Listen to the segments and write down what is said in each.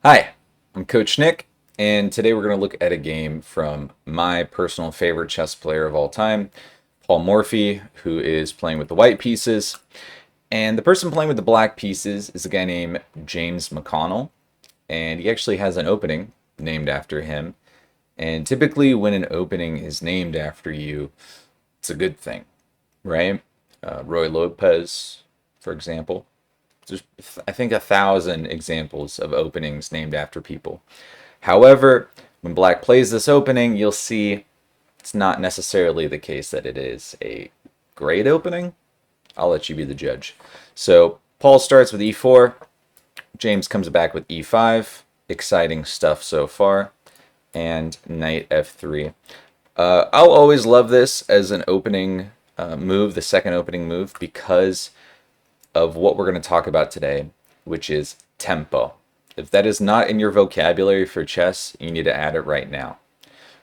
Hi, I'm Coach Nick, and today we're going to look at a game from my personal favorite chess player of all time, Paul Morphy, who is playing with the white pieces. And the person playing with the black pieces is a guy named James McConnell, and he actually has an opening named after him. And typically, when an opening is named after you, it's a good thing, right? Roy Lopez, for example. There's, I think, 1,000 examples of openings named after people. However, when black plays this opening, you'll see it's not necessarily the case that it is a great opening. I'll let you be the judge. So Paul starts with e4. James comes back with e5. Exciting stuff so far. And knight f3. I'll always love this as an opening move, the second opening move, because of what we're going to talk about today, which is tempo. If that is not in your vocabulary for chess, you need to add it right now.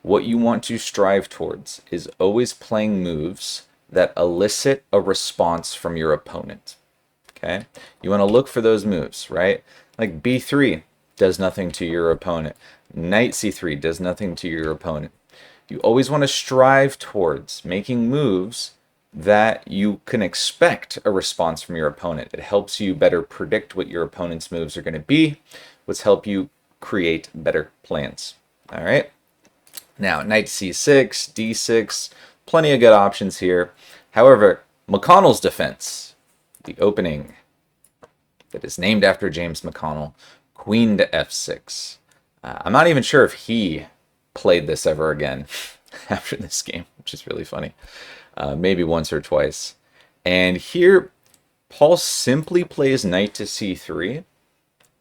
What you want to strive towards is always playing moves that elicit a response from your opponent. Okay? You want to look for those moves, right? Like b3 does nothing to your opponent. Knight c3 does nothing to your opponent. You always want to strive towards making moves that you can expect a response from your opponent. It helps you better predict what your opponent's moves are going to be, which help you create better plans. All right. Now, knight c6, d6, plenty of good options here. However, McConnell's defense, the opening that is named after James McConnell, queen to f6. I'm not even sure if he played this ever again after this game, which is really funny. Maybe once or twice. And here, Paul simply plays knight to c3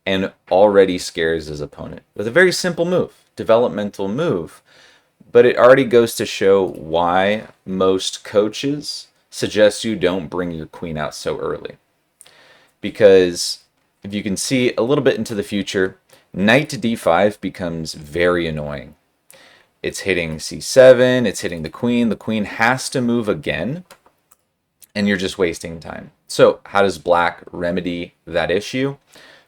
and already scares his opponent with a very simple move, developmental move. But it already goes to show why most coaches suggest you don't bring your queen out so early. Because if you can see a little bit into the future, knight to d5 becomes very annoying. It's hitting c7, it's hitting the queen. The queen has to move again, and you're just wasting time. So how does black remedy that issue?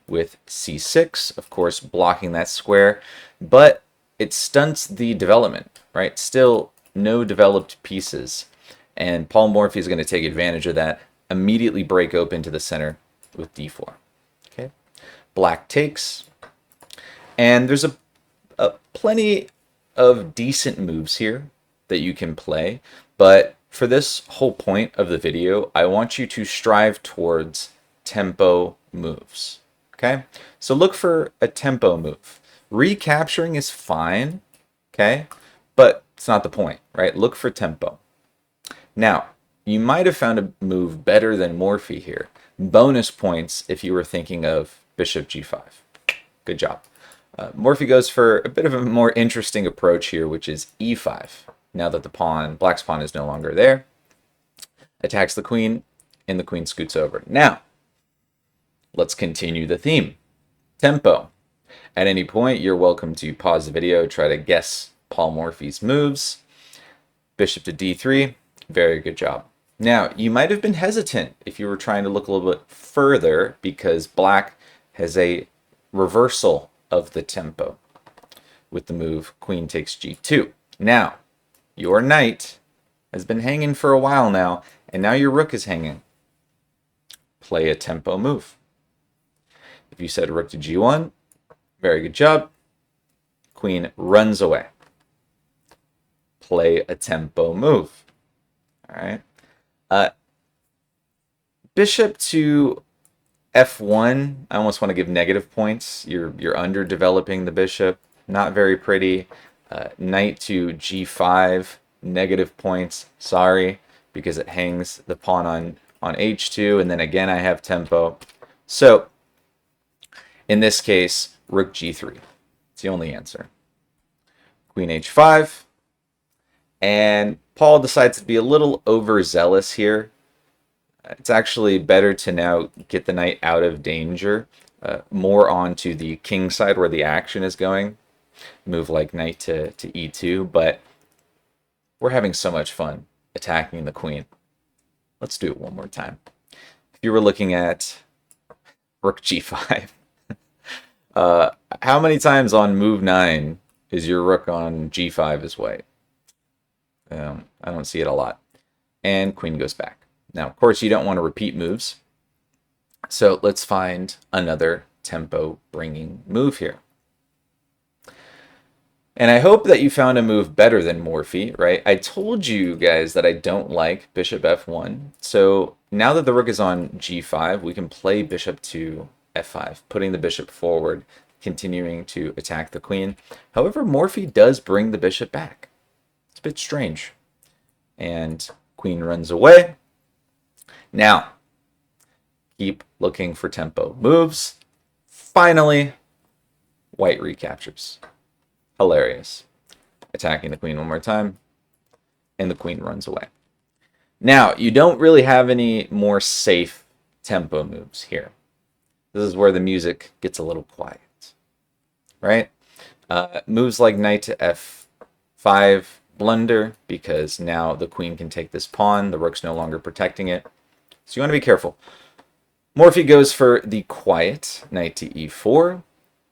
With c6, of course, blocking that square, but it stunts the development, right? Still no developed pieces. And Paul Morphy is going to take advantage of that, immediately break open to the center with d4. Okay, black takes, and there's a plenty of decent moves here that you can play, but for this whole point of the video, I want you to strive towards tempo moves. Okay, so look for a tempo move. Recapturing is fine, okay, but it's not the point, right? Look for tempo. Now, you might have found a move better than Morphy here. Bonus points if you were thinking of bishop g5. Good job. Morphy goes for a bit of a more interesting approach here, which is e5. Now that the pawn, black's pawn, is no longer there, attacks the queen, and the queen scoots over. Now, let's continue the theme. Tempo. At any point, you're welcome to pause the video, try to guess Paul Morphy's moves. Bishop to d3, very good job. Now, you might have been hesitant if you were trying to look a little bit further because black has a reversal of the tempo with the move queen takes g2. Now, your knight has been hanging for a while now, and now your rook is hanging. Play a tempo move. If you said rook to g1, very good job. Queen runs away. Play a tempo move. All right. Bishop to f1, I almost want to give negative points. You're underdeveloping the bishop. Not very pretty. Knight to g5, negative points. Sorry, because it hangs the pawn on h2, and then again I have tempo. So in this case, rook g3. It's the only answer. Queen h5. And Paul decides to be a little overzealous here. It's actually better to now get the knight out of danger, more onto the king side where the action is going. Move like knight to e2, but we're having so much fun attacking the queen. Let's do it one more time. If you were looking at rook g5, How many times on move 9 is your rook on g5 is white? I don't see it a lot. And queen goes back. Now, of course, you don't want to repeat moves. So let's find another tempo-bringing move here. And I hope that you found a move better than Morphy, right? I told you guys that I don't like bishop f1. So now that the rook is on g5, we can play bishop to f5, putting the bishop forward, continuing to attack the queen. However, Morphy does bring the bishop back. It's a bit strange. And queen runs away. Now, keep looking for tempo moves. Finally, white recaptures. Hilarious. Attacking the queen one more time, and the queen runs away. Now, you don't really have any more safe tempo moves here. This is where the music gets a little quiet, right? Moves like knight to f5 blunder, because now the queen can take this pawn. The rook's no longer protecting it. So you want to be careful. Morphy goes for the quiet knight to e4,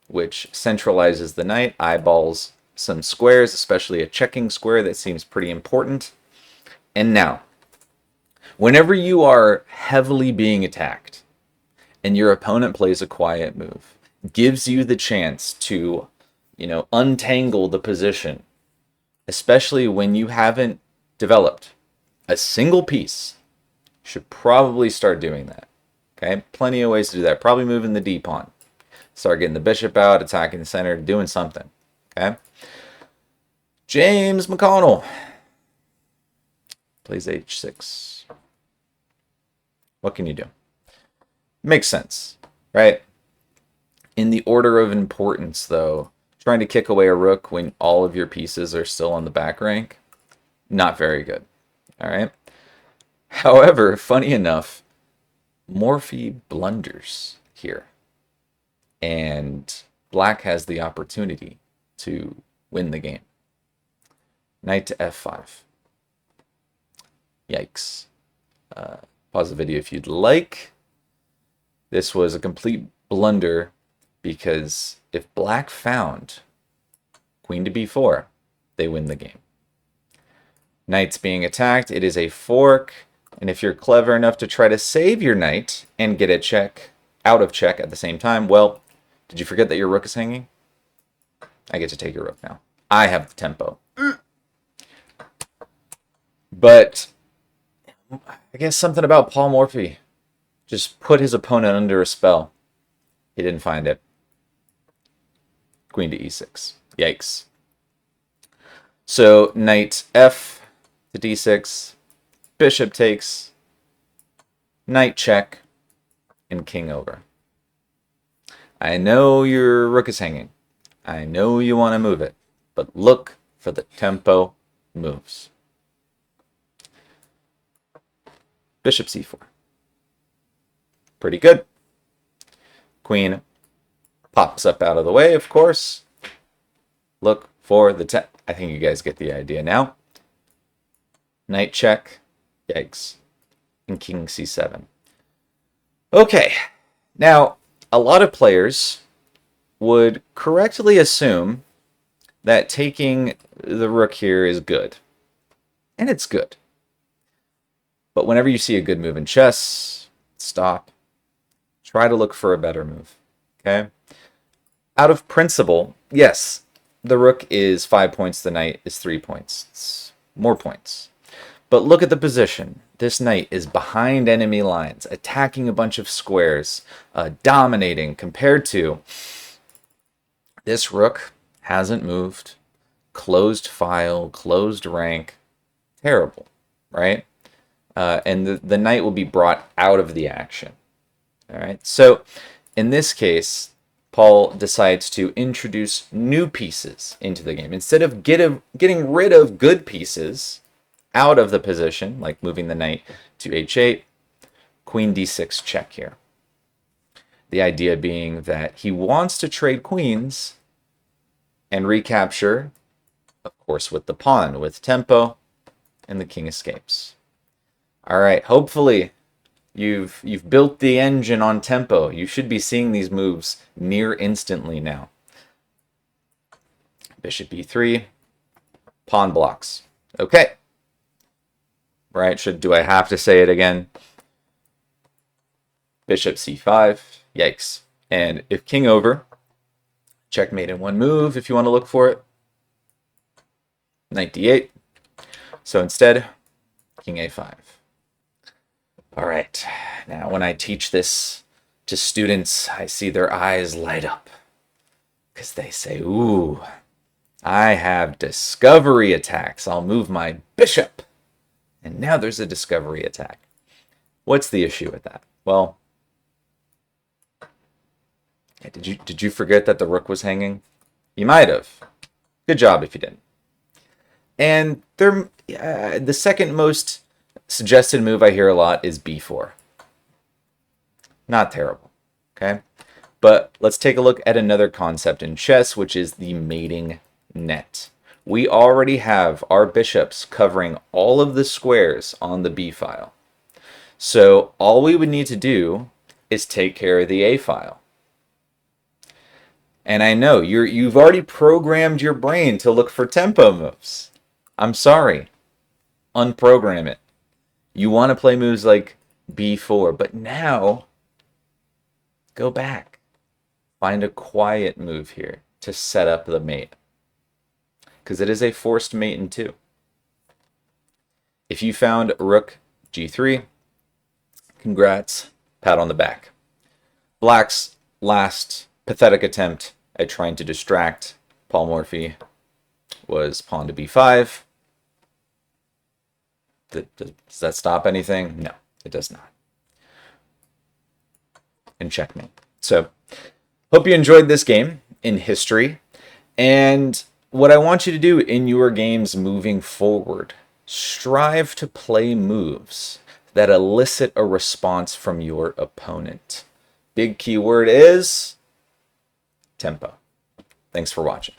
which centralizes the knight, eyeballs some squares, especially a checking square that seems pretty important. And now, whenever you are heavily being attacked and your opponent plays a quiet move, gives you the chance to, untangle the position, especially when you haven't developed a single piece, you should probably start doing that. Okay, plenty of ways to do that. Probably moving the d pawn. Start getting the bishop out, attacking the center, doing something. Okay. James McConnell plays h6. What can you do? Makes sense, right? In the order of importance, though, trying to kick away a rook when all of your pieces are still on the back rank, not very good. All right. However, funny enough, Morphy blunders here. And black has the opportunity to win the game. Knight to f5. Yikes. Pause the video if you'd like. This was a complete blunder because if black found queen to b4, they win the game. Knight's being attacked. It is a fork. And if you're clever enough to try to save your knight and get a out of check at the same time, well, did you forget that your rook is hanging? I get to take your rook now. I have the tempo. But I guess something about Paul Morphy just put his opponent under a spell. He didn't find it. Queen to e6. Yikes. So knight f to d6. Bishop takes, knight check, and king over. I know your rook is hanging. I know you want to move it, but look for the tempo moves. Bishop c4. Pretty good. Queen pops up out of the way, of course. Look for the I think you guys get the idea now. Knight check. Yikes. And king c7. Okay. Now, a lot of players would correctly assume that taking the rook here is good. And it's good. But whenever you see a good move in chess, stop. Try to look for a better move. Okay? Out of principle, yes, the rook is 5 points, the knight is 3 points. It's more points. But look at the position. This knight is behind enemy lines, attacking a bunch of squares, dominating, compared to this rook hasn't moved, closed file, closed rank, terrible, right? And the knight will be brought out of the action. All right. So in this case, Paul decides to introduce new pieces into the game. Instead of getting rid of good pieces out of the position, like moving the knight to h8, queen d6 check here. The idea being that he wants to trade queens and recapture, of course, with the pawn, with tempo, and the king escapes. All right, hopefully You've built the engine on tempo. You should be seeing these moves near instantly now. Bishop e3, pawn blocks. Okay. Right, do I have to say it again? Bishop c5, yikes. And if king over, checkmate in one move if you want to look for it. Knight d8. So instead, king a5. All right, now when I teach this to students, I see their eyes light up because they say, ooh, I have discovery attacks. I'll move my bishop. And now there's a discovery attack. What's the issue with that? Well, did you forget that the rook was hanging? You might have. Good job if you didn't. And the second most suggested move I hear a lot is b4. Not terrible, okay? But let's take a look at another concept in chess, which is the mating net. We already have our bishops covering all of the squares on the b file. So all we would need to do is take care of the a file. And I know you've already programmed your brain to look for tempo moves. I'm sorry. Unprogram it. You want to play moves like b4, but now go back. Find a quiet move here to set up the mate. Because it is a forced mate in 2. If you found rook g3, congrats, pat on the back. Black's last pathetic attempt at trying to distract Paul Morphy was pawn to b5. Does that stop anything? No, it does not. And checkmate. So, hope you enjoyed this game in history. And what I want you to do in your games moving forward, strive to play moves that elicit a response from your opponent. Big keyword is tempo. Thanks for watching.